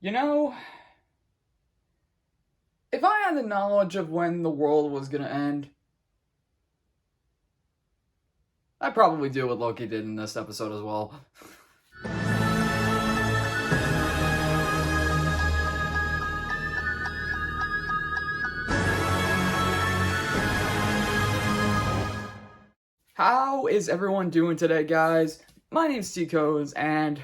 You know, if I had the knowledge of when the world was gonna end, I'd probably do what Loki did in this episode as well. How is everyone doing today, guys? My name's T-Coz, and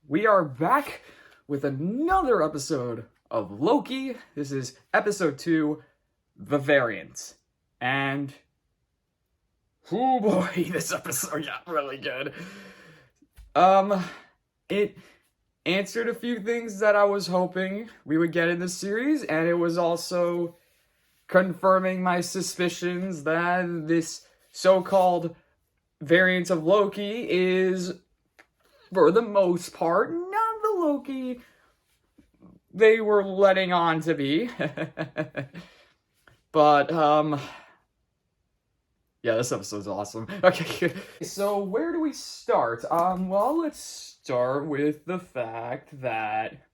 we are back with another episode of Loki. This is episode 2, The Variant. And, oh boy, this episode got really good. It answered a few things that I was hoping we would get in this series, and it was also confirming my suspicions that this so-called variant of Loki is, for the most part, not the Loki they were letting on to be. But, yeah, this episode's awesome. Okay, so where do we start? Well, let's start with the fact that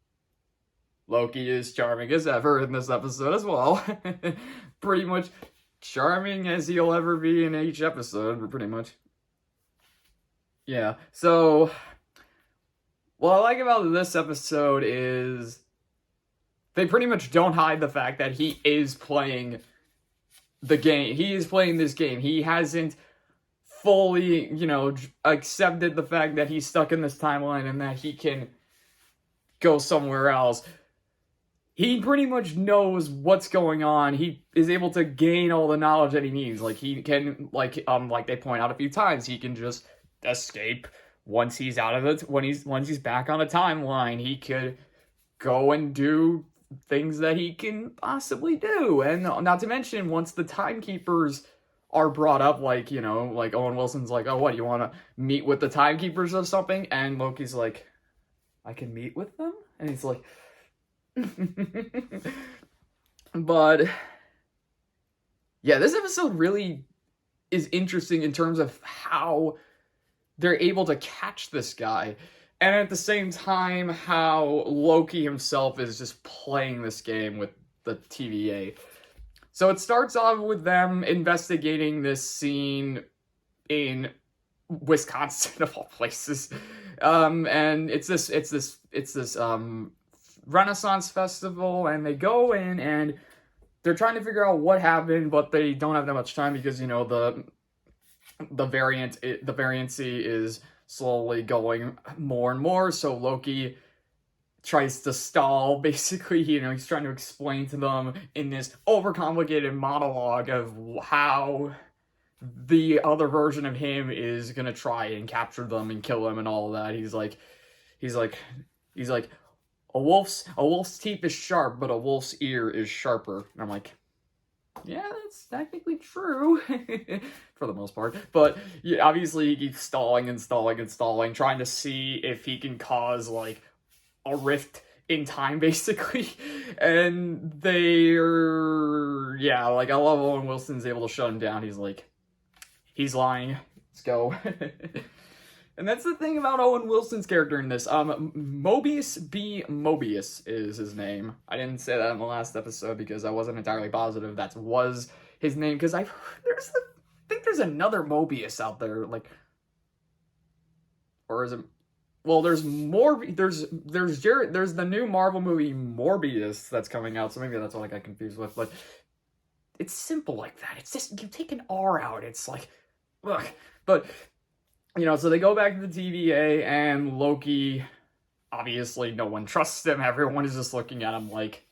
Loki is charming as ever in this episode as well. Pretty much charming as he'll ever be in each episode, pretty much. Yeah, so what I like about this episode is they pretty much don't hide the fact that he is playing the game. He is playing this game. He hasn't fully, accepted the fact that he's stuck in this timeline and that he can go somewhere else. He pretty much knows what's going on. He is able to gain all the knowledge that he needs. Like, he can, like they point out a few times, he can just escape once he's out of it. Once he's back on a timeline, he could go and do things that he can possibly do. And not to mention, once the timekeepers are brought up, like Owen Wilson's like, oh, what, you want to meet with the timekeepers or something? And Loki's like, I can meet with them? And he's like, but yeah, this episode really is interesting in terms of how they're able to catch this guy, and at the same time how Loki himself is just playing this game with the TVA. So it starts off with them investigating this scene in Wisconsin of all places, and it's this Renaissance festival, and they go in and they're trying to figure out what happened, but they don't have that much time because the variancy is slowly going more and more. So Loki tries to stall. Basically, he's trying to explain to them in this overcomplicated monologue of how the other version of him is gonna try and capture them and kill them and all of that. He's like, a wolf's teeth is sharp, but a wolf's ear is sharper. And I'm like, yeah, that's technically true for the most part. But yeah, obviously he keeps stalling and stalling and stalling, trying to see if he can cause like a rift in time, basically. And they're, yeah, like, I love Owen Wilson's able to shut him down. He's like, he's lying. Let's go. And that's the thing about Owen Wilson's character in this. Mobius B. Mobius is his name. I didn't say that in the last episode because I wasn't entirely positive that was his name, because I think there's another Mobius out there, like, or is it? Well, there's the new Marvel movie Morbius that's coming out, so maybe that's what I got confused with. But it's simple like that. It's just, you take an R out. It's like, ugh. But so they go back to the TVA, and Loki, obviously no one trusts him. Everyone is just looking at him like,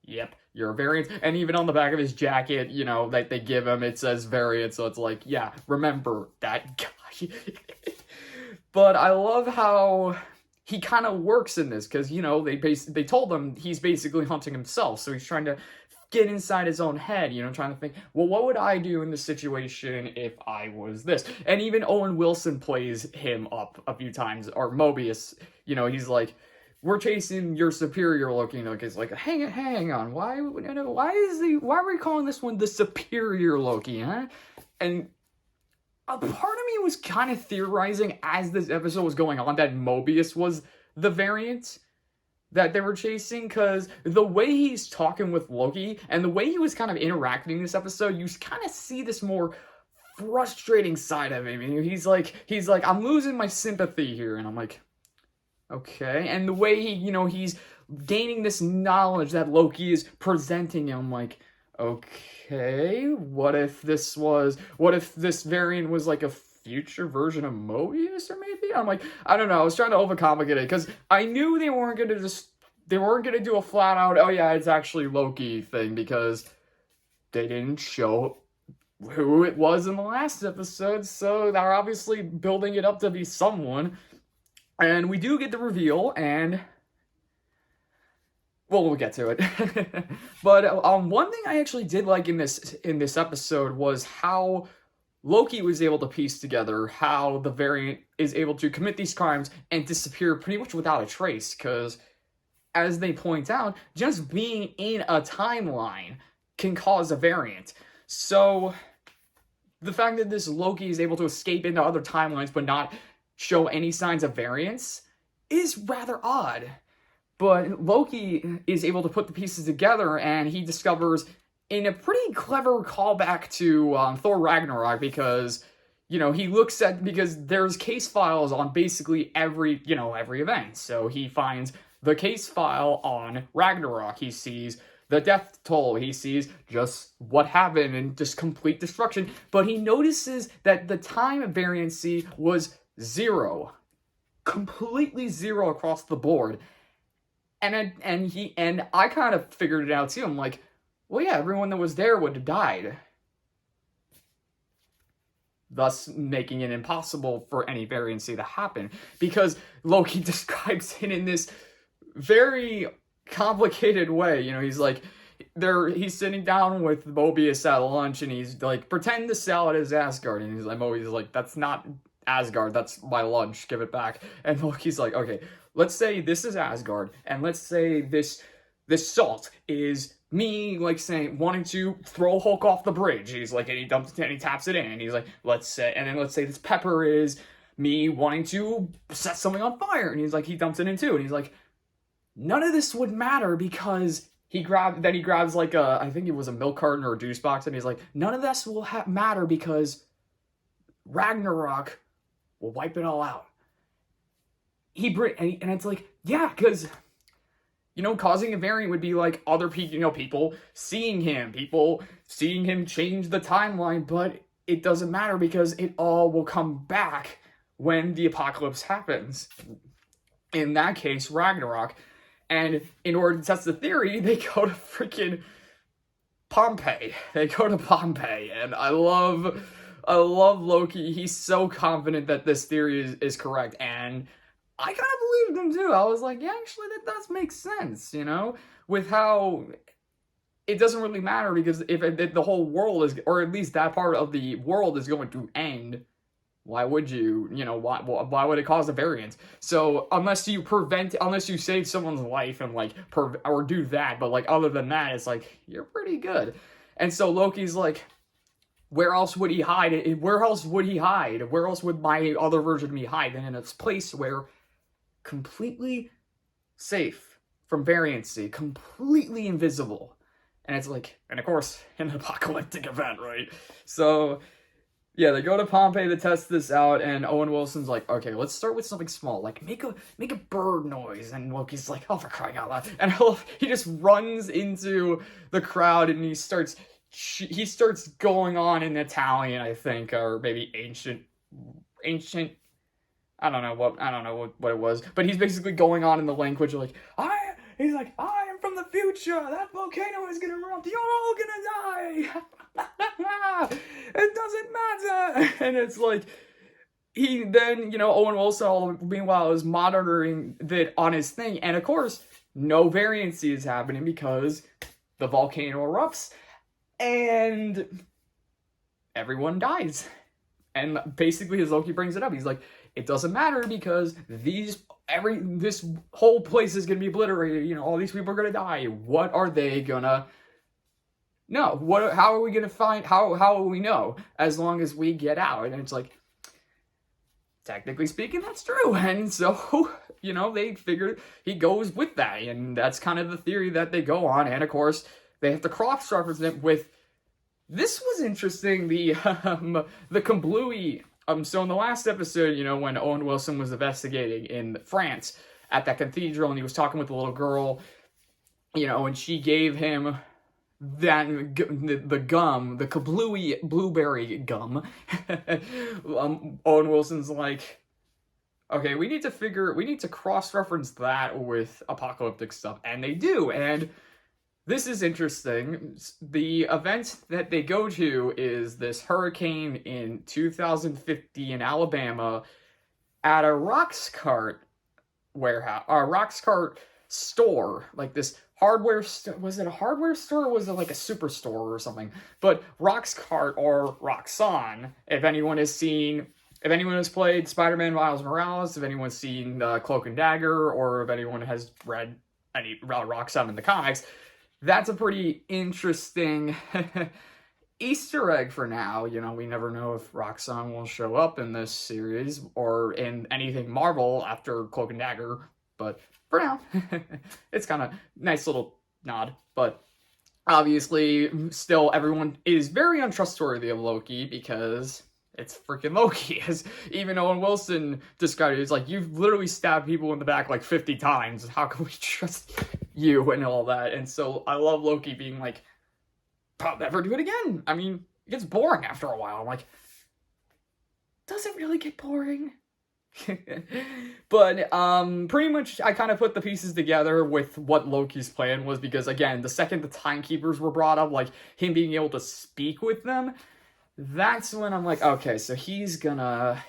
yep, you're a variant. And even on the back of his jacket, that they give him, it says variant. So it's like, yeah, remember that guy. But I love how he kind of works in this, because, they told him he's basically hunting himself. So he's trying to get inside his own head, trying to think, well, what would I do in this situation if I was this? And even Owen Wilson plays him up a few times, or Mobius, he's like, we're chasing your superior looking. Loki. It's like, hang on, why are we calling this one the superior Loki, huh? And a part of me was kind of theorizing as this episode was going on that Mobius was the variant, that they were chasing, because the way he's talking with Loki and the way he was kind of interacting this episode, you kind of see this more frustrating side of him. And he's like, I'm losing my sympathy here, and I'm like, okay. And the way he's gaining this knowledge that Loki is presenting him, I'm like, okay, what if this variant was like a future version of Mobius, or maybe? I'm like, I don't know. I was trying to overcomplicate it, because I knew they weren't gonna do a flat out, oh yeah, it's actually Loki thing, because they didn't show who it was in the last episode, so they're obviously building it up to be someone. And we do get the reveal, and well, we'll get to it. But one thing I actually did like in this episode was how Loki was able to piece together how the variant is able to commit these crimes and disappear pretty much without a trace, because as they point out, just being in a timeline can cause a variant. So the fact that this Loki is able to escape into other timelines but not show any signs of variance is rather odd. But Loki is able to put the pieces together, and he discovers, in a pretty clever callback to Thor Ragnarok, because, he looks at, because there's case files on basically every event. So he finds the case file on Ragnarok. He sees the death toll. He sees just what happened and just complete destruction. But he notices that the time variancy was 0. Completely 0 across the board. And I kind of figured it out too. I'm like, well, yeah, everyone that was there would have died, thus making it impossible for any variancy to happen. Because Loki describes it in this very complicated way. He's like, he's sitting down with Mobius at lunch, and he's like, pretend the salad is Asgard, and he's like, Mobius is like, that's not Asgard, that's my lunch, give it back. And Loki's like, okay, let's say this is Asgard, and let's say this salt is me, like, saying, wanting to throw Hulk off the bridge. He's like, and he dumps it, and he taps it in, and he's like, let's say this pepper is me wanting to set something on fire, and he's like, he dumps it in too, and he's like, none of this would matter, because he grabs like I think it was a milk carton or a juice box, and he's like, none of this will matter, because Ragnarok will wipe it all out. And it's like, yeah, because causing a variant would be like other people, people seeing him change the timeline, but it doesn't matter, because it all will come back when the apocalypse happens. In that case, Ragnarok. And in order to test the theory, they go to freaking Pompeii. And I love Loki. He's so confident that this theory is correct, and I kind of believed him too. I was like, yeah, actually, that does make sense, with how it doesn't really matter, because if the whole world is, or at least that part of the world is going to end, why would why would it cause a variant? So unless you save someone's life and or do that, but other than that, it's like, you're pretty good. And so Loki's like, where else would he hide? Where else would my other version of me hide than in a place where completely safe from variancy, completely invisible? And it's like, and of course, an apocalyptic event, right? So yeah, they go to Pompeii to test this out, and Owen Wilson's like, okay, let's start with something small, like make a bird noise. And Loki's like, oh, for crying out loud. And he just runs into the crowd, and he starts going on in Italian, I think, or maybe ancient. I don't know what it was, but he's basically going on in the language like, he's like, I am from the future. That volcano is gonna erupt. You're all gonna die. It doesn't matter. And it's like, he then, Owen Wilson, meanwhile, is monitoring that on his thing, and of course, no variancy is happening because the volcano erupts, and everyone dies. And basically, as Loki brings it up, he's like, it doesn't matter, because this whole place is gonna be obliterated. All these people are gonna die. What are they gonna know? How are we gonna find? How will we know? As long as we get out. And it's like, technically speaking, that's true. And so, they figured he goes with that. And that's kind of the theory that they go on. And of course, they have to cross-reference it with, this was interesting, the Kablooey. So in the last episode, when Owen Wilson was investigating in France at that cathedral, and he was talking with the little girl, and she gave him the gum, the Kablooey blueberry gum. Owen Wilson's like, okay, we need to cross-reference that with apocalyptic stuff, and they do, and this is interesting. The event that they go to is this hurricane in 2050 in Alabama at a Roxcart warehouse, a Roxcart store, like this hardware store. Was it a hardware store or was it like a superstore or something? But Roxcart, or Roxxon, if anyone has played Spider-Man Miles Morales, if anyone's seen Cloak and Dagger, or if anyone has read any Roxxon in the comics, that's a pretty interesting Easter egg for now. We never know if Roxxon will show up in this series or in anything Marvel after Cloak and Dagger, but for now, it's kind of nice little nod. But obviously, still, everyone is very untrustworthy of Loki because it's freaking Loki. As even Owen Wilson described it, it's like, you've literally stabbed people in the back like 50 times. How can we trust you and all that? And so I love Loki being like, I'll never do it again. I mean, it gets boring after a while. I'm like, does it really get boring? But pretty much I kind of put the pieces together with what Loki's plan was, because again, the second the timekeepers were brought up, like him being able to speak with them, that's when I'm like, okay, so he's gonna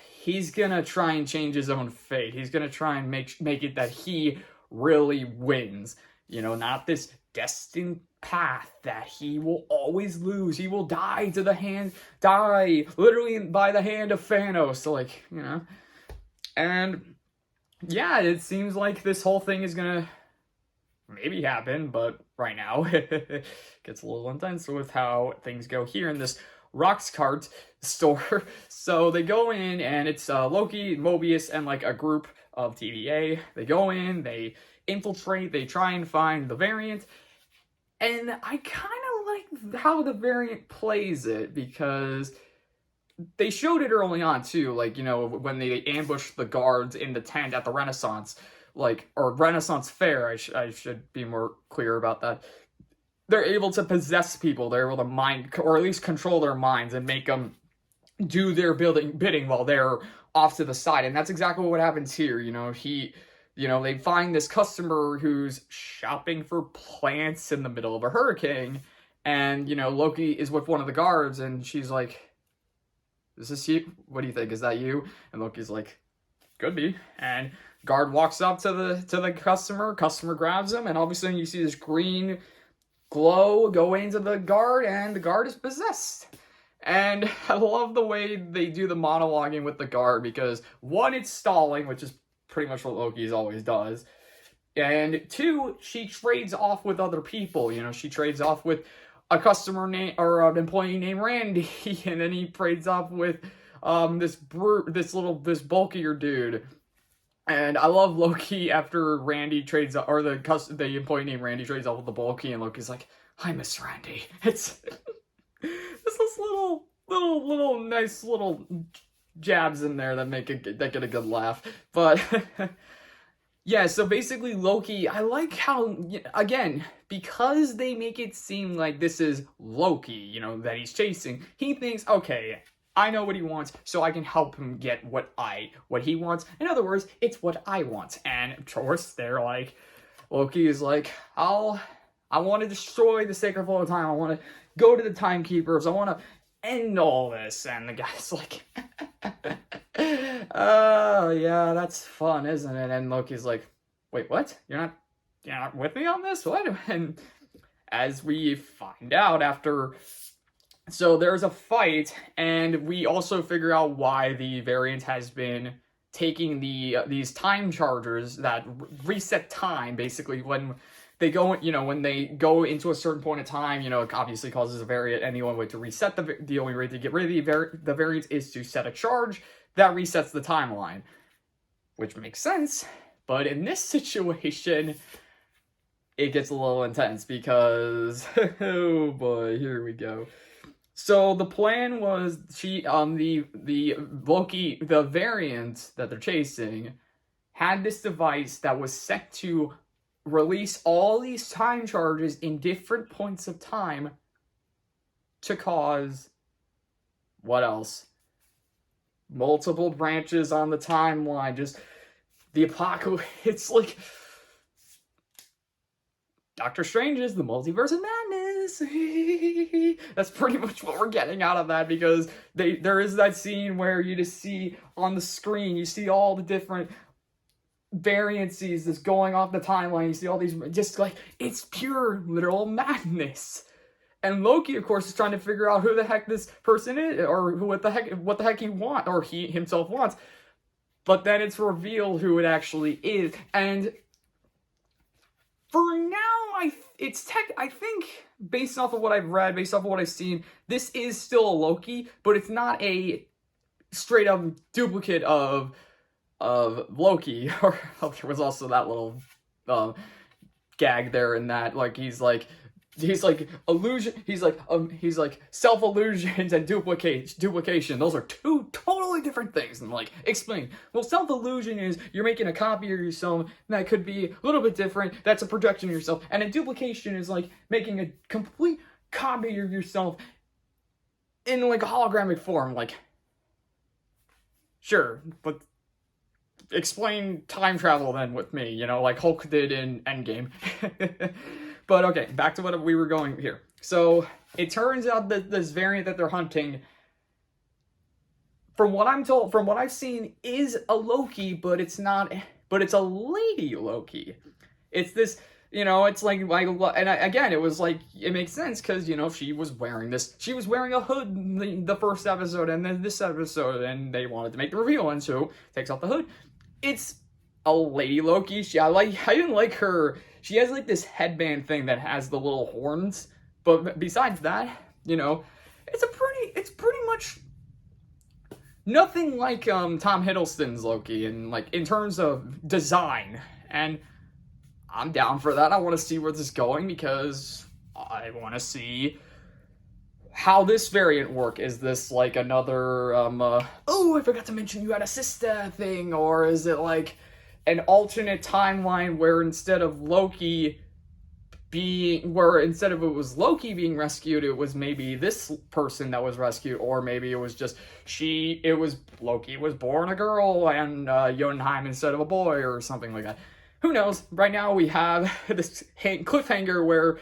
try and change his own fate. He's gonna try and make it that he really wins. Not this destined path that he will always lose. He will die literally by the hand of Thanos. So and yeah, it seems like this whole thing is gonna maybe happen, but right now it gets a little intense with how things go here in this Roxcart store. So they go in, and it's Loki, Mobius, and like a group of TVA. They go in, they infiltrate, they try and find the variant, and I kind of like how the variant plays it, because they showed it early on too, when they ambushed the guards in the tent at the Renaissance, or Renaissance Fair, I should be more clear about that. They're able to possess people, they're able to mind, or at least control their minds, and make them do their bidding while they're off to the side, and that's exactly what happens here. They find this customer who's shopping for plants in the middle of a hurricane, and, Loki is with one of the guards, and she's like, is this you? What do you think? Is that you? And Loki's like, could be. And guard walks up to the customer grabs him, and all of a sudden you see this green glow go into the guard, and the guard is possessed. And I love the way they do the monologuing with the guard, because one, it's stalling, which is pretty much what Loki's always does, and two, she trades off with other people. She trades off with a customer name, or an employee named Randy, and then he trades off with this bulkier dude. And I love Loki after Randy trades, or the employee named Randy trades off with the bulky, and Loki's like, "Hi, Miss Randy." It's this little nice little jabs in there that get a good laugh. But yeah, so basically Loki, I like how, again, because they make it seem like this is Loki, that he's chasing, he thinks, okay, I know what he wants, so I can help him get what he wants. In other words, it's what I want. And of course, Loki is like, I want to destroy the Sacred Flow of Time. I want to go to the Timekeepers. I want to end all this. And the guy's like, oh, yeah, that's fun, isn't it? And Loki's like, wait, what? You're not with me on this? What? And as we find out after... So there's a fight, and we also figure out why the variant has been taking these time chargers that reset time, basically, when they go, when they go into a certain point of time, it obviously causes a variant, and the only way to reset the only way to get rid of the variant is to set a charge that resets the timeline, which makes sense. But in this situation, it gets a little intense because, oh boy, here we go. So the plan was the Loki, the variant that they're chasing, had this device that was set to release all these time charges in different points of time to cause what else? Multiple branches on the timeline, just the apocalypse. It's like Doctor Strange's The Multiverse of Madness. That's pretty much what we're getting out of that, because there is that scene where you just see on the screen, you see all the different variances that's going off the timeline. You see all these, just like, it's pure literal madness. And Loki, of course, is trying to figure out who the heck this person is, or what the heck he wants, or he himself wants. But then it's revealed who it actually is. And for now, I think, based off of what I've read, based off of what I've seen, this is still a Loki, but it's not a straight up duplicate of Loki. Or there was also that little gag there in that, like, he's like illusion, he's like self-illusions and duplication. Those are two totally different things. And like, explain. Well, self-illusion is you're making a copy of yourself that could be a little bit different. That's a projection of yourself. And a duplication is like making a complete copy of yourself in like a holographic form. Like, sure, but explain time travel then with me, you know, like Hulk did in Endgame. But okay, back to what we were going here. So it turns out that this variant that they're hunting, from what I'm told, from what I've seen, is a Loki, but it's not. But it's a lady Loki. It's this, you know, it's like and again, it was like, it makes sense because, you know, she was wearing a hood in the first episode, and then this episode, and they wanted to make the reveal, and so takes off the hood. It's a lady Loki. I didn't like her. She has like this headband thing that has the little horns, but besides that, you know, it's pretty much nothing like Tom Hiddleston's Loki, and like in terms of design. And I'm down for that. I want to see where this is going, because I want to see how this variant work. Is this like another oh, I forgot to mention you had a sister thing, or is it like an alternate timeline where instead of it was Loki being rescued, it was maybe this person that was rescued, or maybe it was just Loki was born a girl and Jotunheim instead of a boy, or something like that. Who knows? Right now we have this cliffhanger where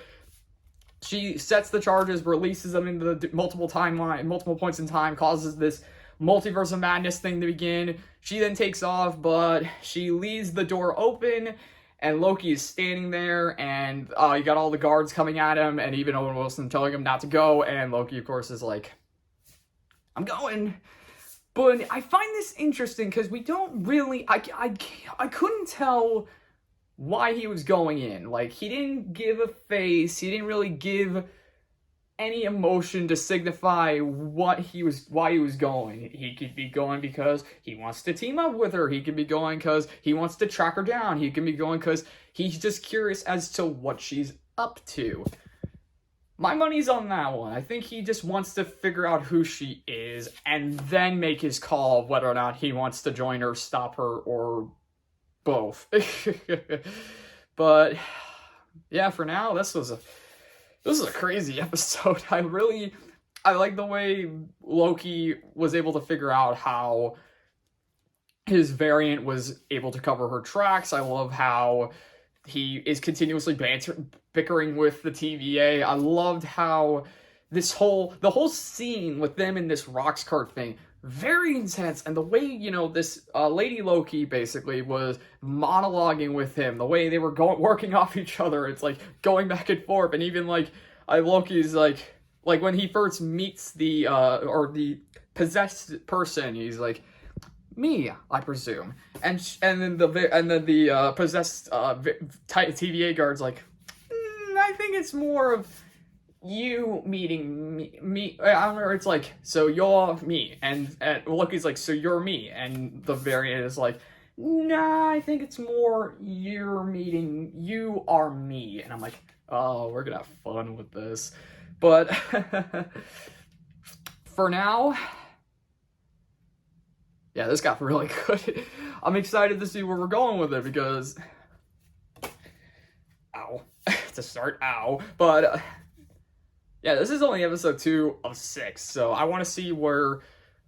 she sets the charges, releases them into the multiple points in time, causes this multiverse of madness thing to begin. She then takes off, but she leaves the door open, and Loki is standing there, and you got all the guards coming at him, and even Owen Wilson telling him not to go, and Loki, of course, is like, I'm going. But I find this interesting, because we don't really, I couldn't tell why he was going in. Like, he didn't give a face, he didn't really give any emotion to signify why he was going. He could be going because he wants to team up with her. He could be going because he wants to track her down. He could be going because he's just curious as to what she's up to. My money's on that one. I think he just wants to figure out who she is and then make his call of whether or not he wants to join her, stop her, or both. But yeah, for now, this was a crazy episode. I like the way Loki was able to figure out how his variant was able to cover her tracks. I love how he is continuously bickering with the TVA. I loved how the whole scene with them in this rocks cart thing, very intense. And the way, you know, this Lady Loki basically was monologuing with him, the way they were working off each other, it's like going back and forth. And even like Loki's like when he first meets the possessed person, he's like, me, I presume, and then the possessed TVA guard's like, I think it's more of you meeting me, I don't know, it's like, so you're me, and Loki's like, so you're me, and the variant is like, nah, I think it's more you are me, and I'm like, oh, we're gonna have fun with this, but for now, yeah, this got really good. I'm excited to see where we're going with it, because, ow, to start, ow, but, yeah, this is only episode 2 of 6, so I want to see where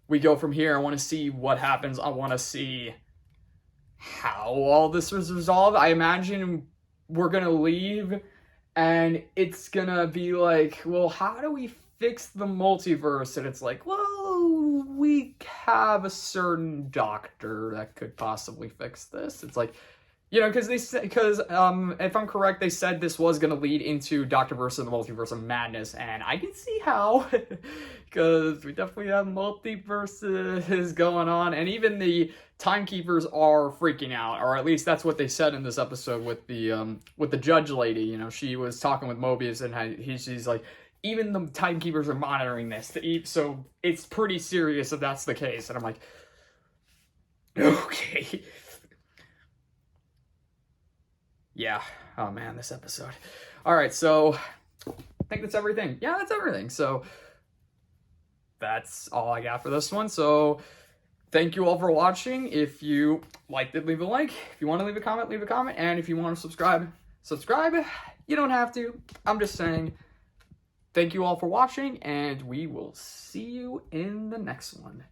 we go from here. I want to see what happens. I want to see how all this was resolved. I imagine we're going to leave, and it's going to be like, well, how do we fix the multiverse? And it's like, well, we have a certain doctor that could possibly fix this. It's like, you know, because if I'm correct, they said this was going to lead into Doctor versus the Multiverse of Madness, and I can see how, because we definitely have multiverses going on, and even the timekeepers are freaking out, or at least that's what they said in this episode with the judge lady. You know, she was talking with Mobius, and she's like, even the timekeepers are monitoring this, so it's pretty serious if that's the case, and I'm like, okay. Yeah. Oh man, this episode. All right, so I think that's everything. Yeah, that's everything. So that's all I got for this one. So thank you all for watching. If you liked it, leave a like. If you want to leave a comment, leave a comment. And if you want to subscribe. You don't have to. I'm just saying. Thank you all for watching, and we will see you in the next one.